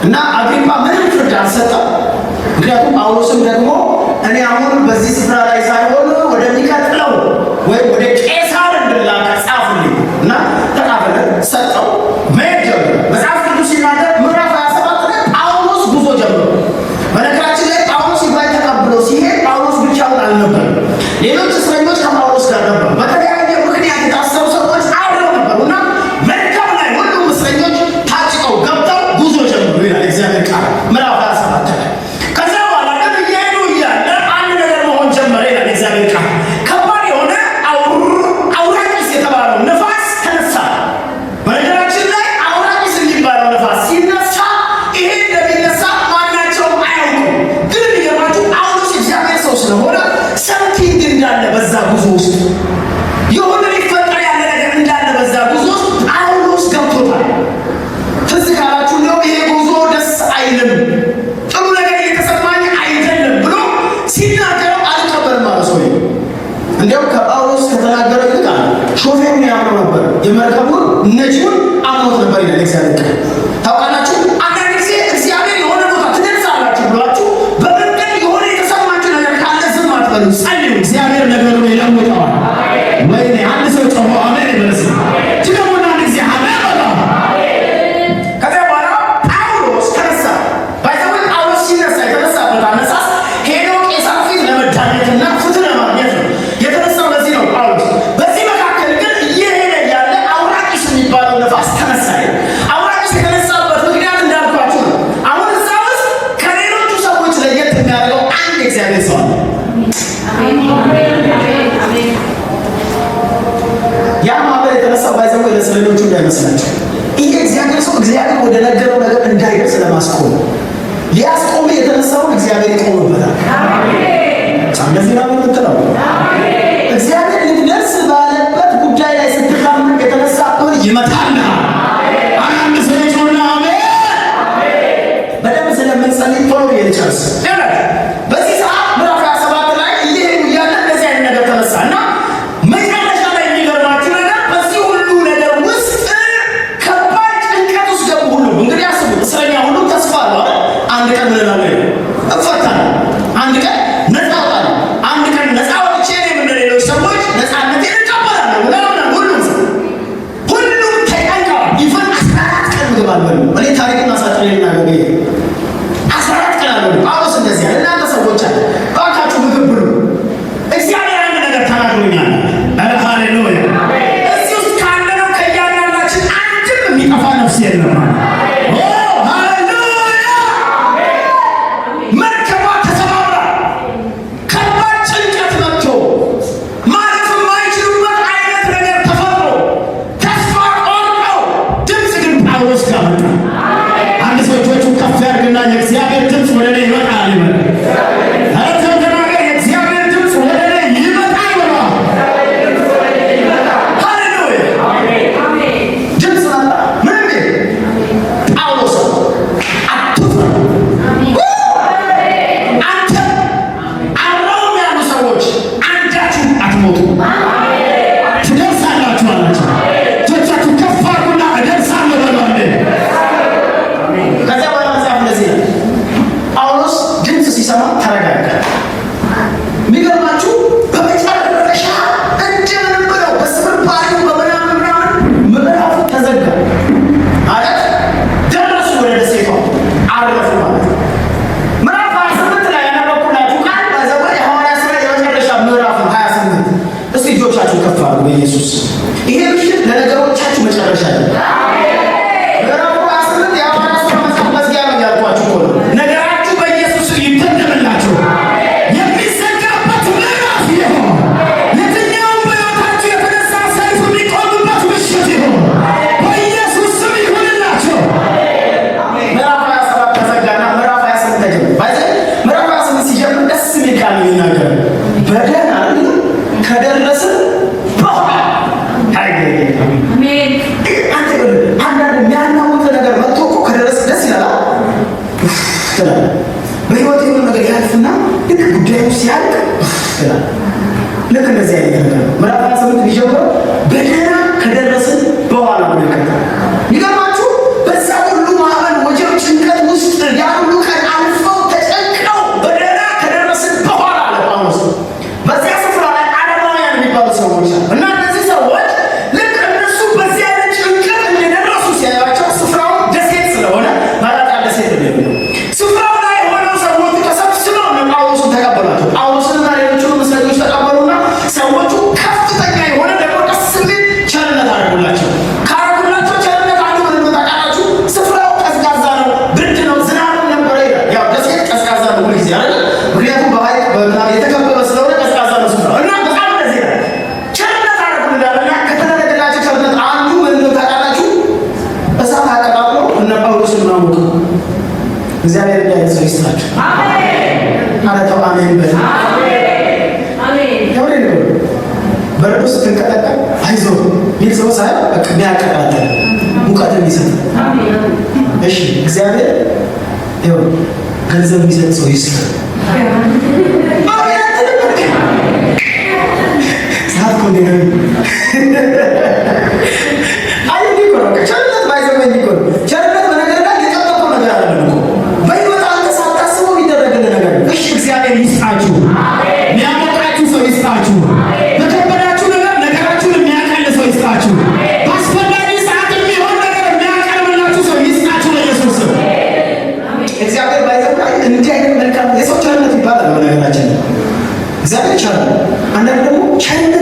እና አግሪጳ ምንም ፍርድ አልሰጠም። ምክንያቱም ጳውሎስም ደግሞ እኔ አሁን በዚህ ስፍራ ላይ ሳይሆን ወደሚቀጥለው ወይ ወደ ቄሳር እንድላክ ጻፉልኝ እና ተቃበለ ሰጠው። መሄድ ጀመረ። መጽሐፍ ቅዱስ ሲናገር ምዕራፍ 27 ላይ ጳውሎስ ጉዞ ጀመረ። በነገራችን ላይ ጳውሎስ ይባይ ተቀብሎ ሲሄድ ጳውሎስ ብቻውን አልነበረም። ሌሎች እስረኞች ከጳውሎስ ጋር ነበሩ። በተለያየ ምክንያት የታሰሩ ሰዎች አብረው ነበሩና መርከብ ላይ ሁሉም እስረኞች ታጭቀው ገብተው ጉዞ ጀመሩ ይላል እግዚአብሔር ቃል ምዕራፍ 27 ላይ። ከዛ በኋላ ግን እየሄዱ እያለ አንድ ነገር መሆን ጀመረ ይላል እግዚአብሔር ቃል። ከባድ የሆነ አውራቂስ የተባለው ነፋስ ተነሳ። በነገራችን ላይ አውራቂስ የሚባለው ነፋስ ሲነሳ ይሄ እንደሚነሳ ማናቸውም አያውቁም። ግን የሚገርማችሁ ጳውሎስ እግዚአብሔር ሰው ስለሆነ ሰምቲንግ እንዳለ በዛ ጉዞ ውስጥ የሆነ ሊፈጠር ያለ ነገር እንዳለ በዛ ጉዞ ውስጥ ጳውሎስ ገብቶታል። ትዝ ካላችሁ ነው ይሄ ጉዞ ደስ አይልም፣ ጥሩ ነገር እየተሰማኝ አይደለም ብሎ ሲናገር አልቀበልም ማለት ሰው። እንዲያው ከጳውሎስ ከተናገረ ይልቅ ሾፌሩን ያምነው ነበር፣ የመርከቡን ነጂውን አምኖት ነበር ይላል እግዚአብሔር ቃል። ታውቃላችሁ አንዳንድ ጊዜ እግዚአብሔር የሆነ ቦታ ትደርሳላችሁ ብሏችሁ በመንገድ የሆነ የተሰማችሁ ነገር ካለ ዝም አትበሉ፣ ጸልዩ። እግዚአብሔር ነገሩን ይለውጠዋል። ወይኔ አንድ ሰው ጮሆ አሜን ይበልስ። ትገቡና አንድ ጊዜ አሜን በሉ። ከዚያ በኋላ ጳውሎስ ተነሳ። ባይዘው ጳውሎስ ሲነሳ የተነሳበት አነሳስ ሄዶ ቄሳር ፊት ለመዳኘትና ፍትህ ለማግኘት ነው የተነሳው። ለዚህ ነው ጳውሎስ። በዚህ መካከል ግን እየሄደ ያለ አውራቂስ የሚባለው ነፋስ ተነሳ። አውራቂስ የተነሳበት ምክንያት እንዳልኳችሁ ነው። አሁን እዛ ውስጥ ከሌሎቹ ሰዎች ለየት የሚያደርገው አንድ እግዚአብሔር ሰው አለ። ያ ማህበር የተነሳው ባይዘው ለስለሎቹ እንዳይመስላችሁ ይሄ እግዚአብሔር ሰው እግዚአብሔር ወደ ነገረው ነገር እንዳይደርስ ለማስቆም ሊያስቆም የተነሳው እግዚአብሔር ይቆምበታል። እንደዚህ ነው የምትለው። እግዚአብሔር ሊደርስ ባለበት ጉዳይ ላይ ስትካመን የተነሳውን ይመታልሃል። አንድ ሰው ሆነ አሜን። በደንብ ስለምንጸልይ ቶሎ ይልቻስ በዚህ ሰዓት ምዕራፍ 27 ላይ እየሄዱ እያለ እንደዚህ አይነት ነገር ተነሳ እና መጨረሻ ላይ የሚገርማችሁ ነገር በዚህ ሁሉ ነገር ውስጥ ከባድ ጭንቀት ውስጥ ገቡ። ሁሉም እንግዲህ አስቡ፣ እስረኛ ሁሉ ተስፋ አለው። አንድ ቀን ምን እላለሁ እፈታለሁ፣ አንድ ቀን ነፃ እወጣለሁ፣ አንድ ቀን ነፃ ወጥቼ እኔም እንደ ሌሎች ሰዎች ነፃነቴን እቀበላለሁ ምናምን። ሁሉም ተጨንቀዋል። ይፈን 14 ቀን ምግብ አልበሉም። እኔ ታሪክን አሳጥሬ ልናገር 14 ቀን አልበሉም። ጳውሎስ እንደዚህ ያለ እናንተ ሰዎች አለ እባካችሁ ምግብ ብሉ፣ እግዚአብሔር አንድ ነገር ተናግሮኛል። ሃሌሉያ። እዚህ ውስጥ ካለነው ከእያንዳንዳችን አንድም የሚጠፋ ነፍስ የለም። መርከቧ ተሰባብራ ከባድ ጭንቀት መጥቶ ማለት የማይችሉበት አይነት ነገር ተፈጥሮ ተስፋ ቆርጠው ድምፅ ግን ጳውሎስ ጋር መጣ። አንድ ሰው እጆቹን ከፍ ያድርግና የእግዚአብሔር ድምፅ ወደ እኔ ይመጣል ይበል። ኧረ ተናገር፣ የእግዚአብሔር ድምፅ ወደ እኔ ይመጣል ብለዋል። ሃሌሉያ። ድምፅ መጣ። ምንም ጳውሎስ አትፍራ፣ አንተ አብረውም ያሉ ሰዎች አንዳችሁ አትሞቱ፣ ትደርሳላችሁ አላቸው። እጆቻችሁ ከፍ አድርጉና እደርሳለሁ በሏል። ከዚያ በኋላ መጽሐፍ እንደዚህ ነው። ጳውሎስ ድምፅ ሲሰማ ተረጋጋ። የሚገርማችሁ በመጨረሻ እንደምንም ብለው በስብርባሪ በምናምን ምዕራፉ ተዘጋ ማለት ደረሱ፣ ወደ ደሴቷ አረፉ ማለት ነው። ምዕራፍ 28 ላይ ያነበብኩላችሁ ቃል በዘመን የሐዋርያት ሥራ የመጨረሻ ምዕራፍ ነው 28። እስቲ እጆቻችሁ ከፍ አድርጉ በኢየሱስ። ይሄ ምሽት ለነገሮቻችሁ መጨረሻ ነው። ምዕራፍ 28 የሐዋርያት ሥራ መጽሐፍ መዝጊያ ነው ያልኳችሁ እኮ ነው። ነገራችሁ በኢየሱስ ይተደምላችሁ። የሚዘጋበት ምዕራፍ ይሁን። የትኛውም በሕይወታችሁ የተነሳ ሰይፍ የሚቆምበት ምሽት ይሁን። በኢየሱስ ስም ይሁንላችሁ። ምዕራፍ 27 ተዘጋና ምዕራፍ 28 ተጀመረ። ምዕራፍ 28 ሲጀምር ደስ የሚል ቃል ነው የሚናገረው። በደህና ከደረስን በኋላ አሜን። አንዳንድ የሚያናውጥ ነገር መጥቶ እኮ ከደረስን ደስ ይላል። በህይወት የሆነ ነገር ያልፍና ልክ ጉዳዩ ሲያልቅ ልክ እንደዚህ አይነት ነገር ነው። ምዕራፍ 28 ቢጀምረው በደህና ከደረስን በኋላ ነው። ይገርማችሁ በዛ ሁሉ ማዕበል ወጀብ ጭንቀት ውስጥ እግዚአብሔር ሰው ይስጣችሁ። አሜን። አረተው አሜን በል። አሜን። ያውሬ ነው በረዶ ስትንቀጠቀጥ አይዞህ ሚል ሰው ሳይ በቃ የሚያቀጣጥል ሙቀት የሚሰጥ እሺ፣ እግዚአብሔር ይኸው ገንዘብ የሚሰጥ ሰው ይስጥ። ሰዓት ኮ ነው አይ ዲኮ ነው ቸርነት ባይዘመኝ ዲኮ ቸርነት በነገር ላይ የጠበቀው ነገር አይደለም እኮ በህይወት አንተ ሳታስበው የሚደረግልህ ነገር። እሺ እግዚአብሔር ይስጣችሁ። አሜን። የሚያሞቃችሁ ሰው ይስጣችሁ። በከበዳችሁ ነገር ነገራችሁን የሚያቀል ሰው ይስጣችሁ። በአስፈላጊ ሰዓት የሚሆን ነገር የሚያቀርብላችሁ ሰው ይስጣችሁ በኢየሱስ ስም። እግዚአብሔር ባይዘመኝ እንዲህ አይነት መልካም የሰው ቸርነት ይባላል በነገራችን እግዚአብሔር ቸር። አንዳንድ ደግሞ ቸርነት